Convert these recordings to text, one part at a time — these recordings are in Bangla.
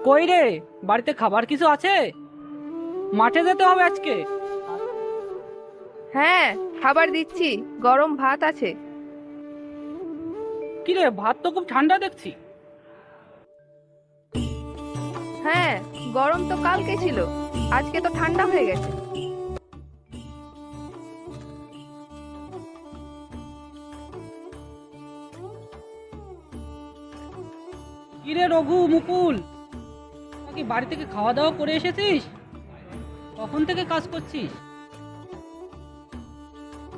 কই রে, বাড়িতে খাবার কিছু আছে? মাঠে যেতে হবে আজকে। হ্যাঁ, খাবার দিচ্ছি, গরম ভাত আছে। কি রে, ভাত তো খুব ঠান্ডা দেখছি। হ্যাঁ, গরম তো কালকে ছিল, আজকে তো ঠান্ডা হয়ে গেছে। কি রে রঘু, মুকুল, নাকি বাড়ি থেকে খাওয়া দাওয়া করে এসেছিস? কখন থেকে কাজ করছিস?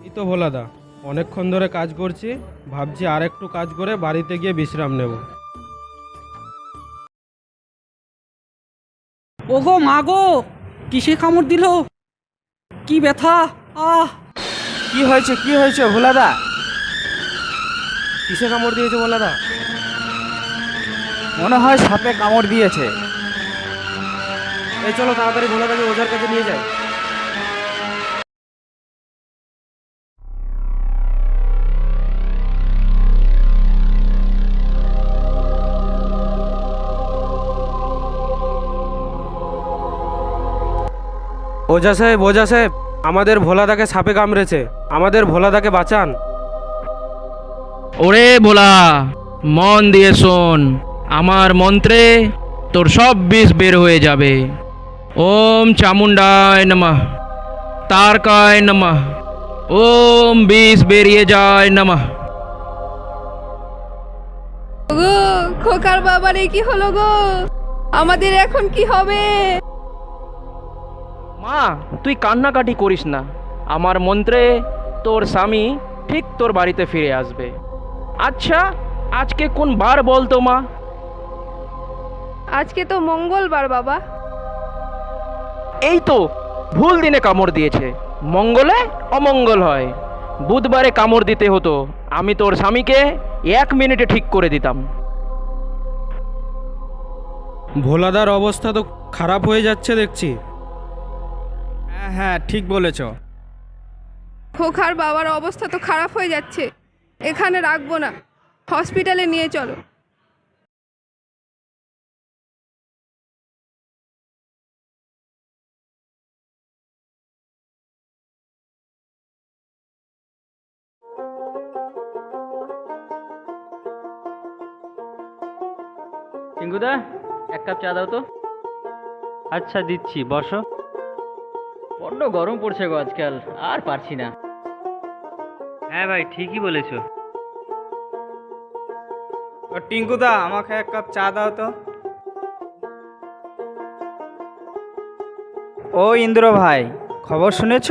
এই তো ভোলাদা, অনেকক্ষণ ধরে কাজ করছি, ভাবছি আর একটু কাজ করে বাড়িতে গিয়ে বিশ্রাম নেব। ওগো মা গো, কিসে কামড় দিল? কি ব্যথা! আহ! কি হয়েছে ভোলাদা? কিসে কামড় দিয়েছে ভোলাদা? মনে হয় সাপে কামড় দিয়েছে। এই চলো তাড়াতাড়ি ভোলাদাকে ওঝার কাছে নিয়ে যাই। ওঝা সাহেব, আমাদের ভোলাদাকে সাপে কামড়েছে, আমাদের ভোলাদাকে বাঁচান। ওরে ভোলা, মন দিয়ে শোন, আমার মন্ত্রে তোর সব বিষ বের হয়ে যাবে। ওম চামুন্ডায় নমঃ, তারকায় নমঃ, ওম বিষ বেরিয়ে যায় নমঃ। গো, খোকার বাবার এই কি হলো গো? আমাদের এখন কি হবে? মা, তুই কান্নাকাটি করিস না, আমার মন্ত্রে তোর স্বামী ঠিক তোর বাড়িতে ফিরে আসবে। আচ্ছা, আজকে কোন বার বলতো মা? আজকে তো মঙ্গলবার বাবা। এই তো ভুল দিনে কামড় দিয়েছে, মঙ্গলে অমঙ্গল হয়। বুধবারে কামড় দিতে হতো, আমি তোর স্বামীকে 1 মিনিটে ঠিক করে দিতাম। ভোলাদার অবস্থা তো খারাপ হয়ে যাচ্ছে দেখছি। হ্যাঁ, ঠিক বলেছ। খোকার বাবার অবস্থা তো খারাপ হয়ে যাচ্ছে, এখানে রাখবো না, হসপিটালে নিয়ে চলো। টিঙ্কুদা, এক কাপ চা দাও তো। আচ্ছা দিচ্ছি, বসো। বড্ড গরম পড়ছে গো আজকাল, আর পারছি না। হ্যাঁ ভাই, ঠিকই বলেছো। টিঙ্কুদা, আমাকে এক কাপ চা দাও তো। ও ইন্দ্র ভাই, খবর শুনেছ?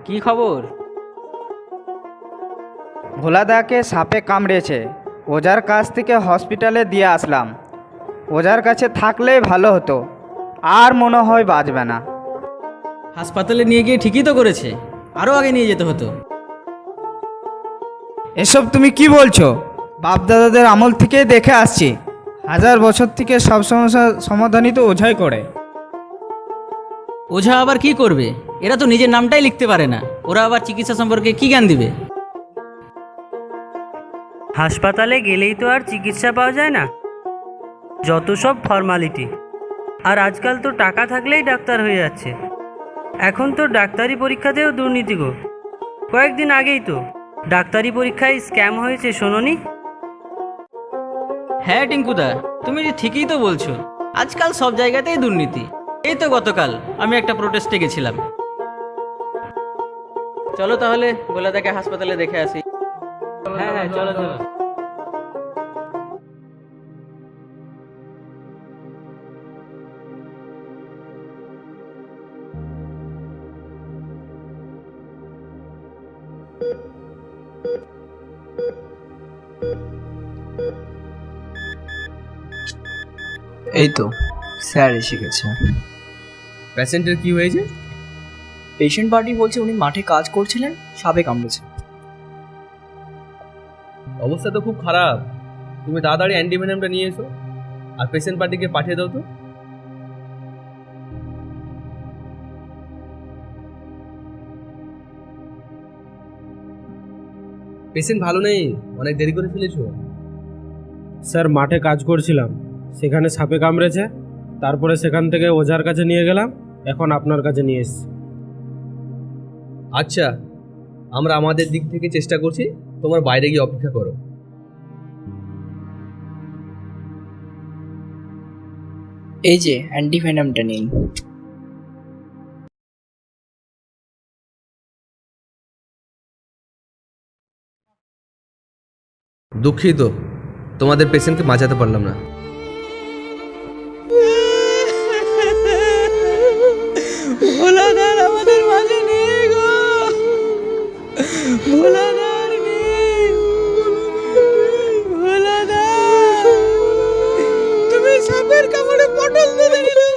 কি খবর? ভোলাদাকে সাপে কামড়েছে, ওঝার কাছ থেকে হসপিটালে দিয়ে আসলাম। ওঝার কাছে থাকলেই ভালো হতো, আর মনে হয় বাঁচবে না। হাসপাতালে নিয়ে গিয়ে ঠিকই তো করেছে, আরও আগে নিয়ে যেতে হতো। এসব তুমি কি বলছো? বাপদাদাদের আমল থেকেই দেখে আসছি, 1000 বছর থেকে সব সমস্যার সমাধানই তো ওঝাই করে। ওঝা আবার কি করবে? এরা তো নিজের নামটাই লিখতে পারে না, ওরা আবার চিকিৎসা সম্পর্কে কি জ্ঞান দিবে? হাসপাতালে গেলেই তো আর চিকিৎসা পাওয়া যায় না, যত সব ফর্মালিটি। আর আজকাল তো টাকা থাকলেই ডাক্তার হয়ে যাচ্ছে। এখন তো ডাক্তারি পরীক্ষাতেও দুর্নীতি গো। কয়েকদিন আগেই তো ডাক্তারি পরীক্ষায় স্ক্যাম হয়েছে, শোনোনি? হ্যাঁ টিঙ্কুদা, তুমি ঠিকই তো বলছো, আজকাল সব জায়গাতেই দুর্নীতি। এই তো গতকাল আমি একটা প্রোটেস্টে গেছিলাম। চলো তাহলে গোলাদাকে হাসপাতালে দেখে আসি। হ্যাঁ হ্যাঁ, চলো চলো। এই তো স্যার এসে গেছে। পেশেন্টের কি হয়েছে? পেশেন্ট পার্টি বলছে উনি মাঠে কাজ করছিলেন, সাপে কামড়েছে। অবস্থা তো খুব খারাপ, তুমি তাড়াতাড়ি অ্যান্টিভেনামটা নিয়ে এসো আর পেশেন্ট পার্টিকে পাঠিয়ে দাও তো। পেশেন্ট ভালো নেই, অনেক দেরি করে ফেলেছো। স্যার মাঠে কাজ করছিলাম, সেখানে সাপে কামড়েছে, তারপরে সেখান থেকে ওঝার কাছে নিয়ে গেলাম, এখন আপনার কাছে নিয়ে এসেছি। আচ্ছা, আমরা আমাদের দিক থেকে চেষ্টা করছি, তোমার বাইরে গিয়ে অপেক্ষা করো। এই যে অ্যান্টিভেনামটা নিন। দুঃখিত, তোমাদের পেশেন্টকে বাঁচাতে পারলাম না। ভোলাদার আমাদের মাঝে নেই গো, ভোলাদার নেই, ভোলাদার তুমি সাপের কামড়ে পটল ধরে নিলে।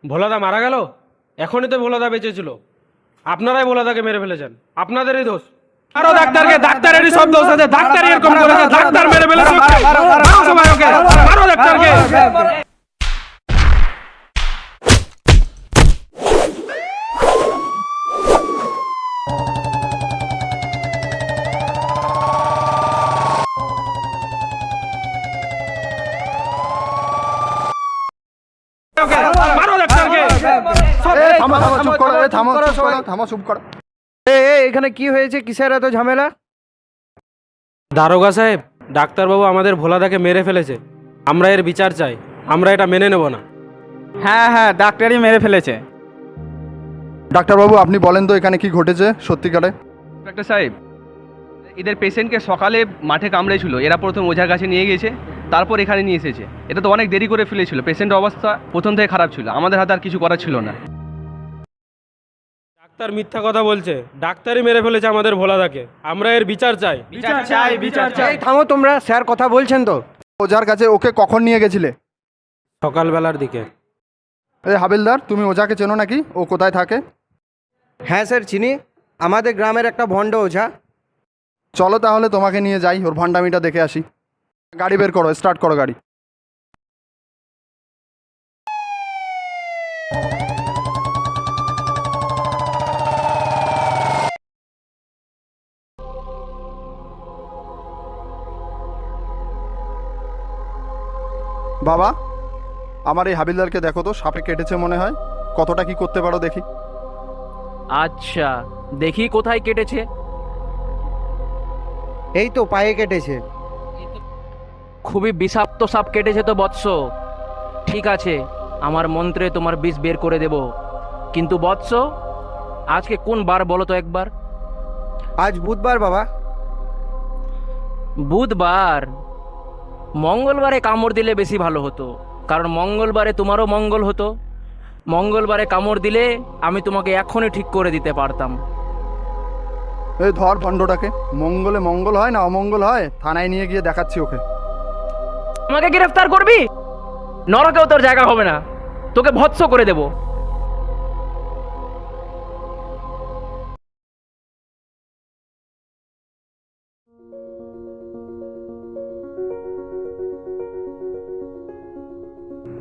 ভোলাদা মারা গেল? এখনই তো ভোলাদা বেঁচে ছিল। আপনারাই ভোলাদাকে মেরে ফেলেছেন, আপনাদেরই দোষ। আরো ডাক্তারকে, ডাক্তারেরই সব দোষ আছে, ডাক্তারই এরকম করেছে, ডাক্তার মেরে ফেলেছে। মারো সবাই ওকে, মারো ডাক্তারকে। মারো ডাক্তারকে। এখানে কি হয়েছে? কিসের এত ঝামেলা? দারোগা সাহেব, ডাক্তারবাবু আমাদের ভোলাদাকে মেরে ফেলেছে, আমরা এর বিচার চাই, আমরা এটা মেনে নেব না। হ্যাঁ হ্যাঁ, ডাক্তারই মেরে ফেলেছে। ডাক্তারবাবু, আপনি বলেন তো এখানে কি ঘটেছে সত্যিকারে? ডাক্তার সাহেব, এদের পেশেন্টকে সকালে মাঠে কামড়েছিল, এরা প্রথম ওঝার কাছে নিয়ে গেছে, তারপর এখানে নিয়ে এসেছে। এটা তো অনেক দেরি করে ফেলেছিল, পেশেন্টের অবস্থা প্রথম থেকে খারাপ ছিল, আমাদের হাতে আর কিছু করার ছিল না। ডাক্তার মিথ্যা কথা বলছে, ডাক্তারই মেরে ফেলেছে আমাদের ভোলাদাকে, আমরা এর বিচার চাই। বিচার চাই, বিচার চাই। থামো তোমরা, স্যার কথা বলছেন তো। ওঝার কাছে ওকে কখন নিয়ে গেছিলে? সকালবেলার দিকে। এই হাবিলদার, তুমি ওঝাকে চেনো নাকি? ও কোথায় থাকে? হ্যাঁ স্যার, চিনি, আমাদের গ্রামের একটা ভণ্ড ওঝা। চলো তাহলে তোমাকে নিয়ে যাই, ওর ভান্ডামিটা দেখে আসি। গাড়ি বের করো, স্টার্ট করো গাড়ি। বাবা, আমার এই হাবিলদারকে দেখো তো, সাপে কেটেছে মনে হয়, কতটা কি করতে পারো দেখি। আচ্ছা, দেখি কোথায় কেটেছে। এই তো পায়ে কেটেছে। খুবই বিষাক্ত সাপ কেটেছে তো বৎস। ঠিক আছে, আমার মন্ত্রে তোমার বিষ বের করে দেব, কিন্তু বৎস আজকে কোন বার বলো তো একবার? আজ বুধবার বাবা। বুধবার? মঙ্গলবারে কামড় দিলে বেশি ভালো হতো, কারণ মঙ্গলবারে তোমারও মঙ্গল হতো। মঙ্গলবারে কামড় দিলে আমি তোমাকে এখনই ঠিক করে দিতে পারতাম। এই ধর ভণ্ডটাকে, মঙ্গলে মঙ্গল হয় না অমঙ্গল হয়, থানায় নিয়ে গিয়ে দেখাচ্ছি ওকে। আমাকে গ্রেফতার করবি? নরকেও তোর জায়গা হবে না, তোকে ভৎস করে দেব।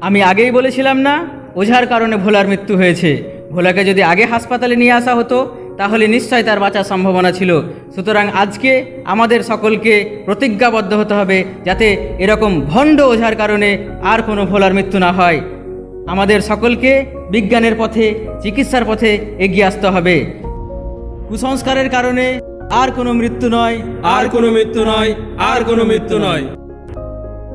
আমি আগেই বলেছিলাম না, ওঝার কারণে ভোলার মৃত্যু হয়েছে। ভোলাকে যদি আগে হাসপাতালে নিয়ে আসা হতো তাহলে নিশ্চয় তার বাঁচার সম্ভাবনা ছিল। সুতরাং আজকে আমাদের সকলকে প্রতিজ্ঞাবদ্ধ হতে হবে যাতে এরকম ভণ্ড ওঝার কারণে আর কোনো ভোলার মৃত্যু না হয়। আমাদের সকলকে বিজ্ঞানের পথে, চিকিৎসার পথে এগিয়ে আসতে হবে। কুসংস্কারের কারণে আর কোনো মৃত্যু নয়, আর কোনো মৃত্যু নয়, আর কোনো মৃত্যু নয়।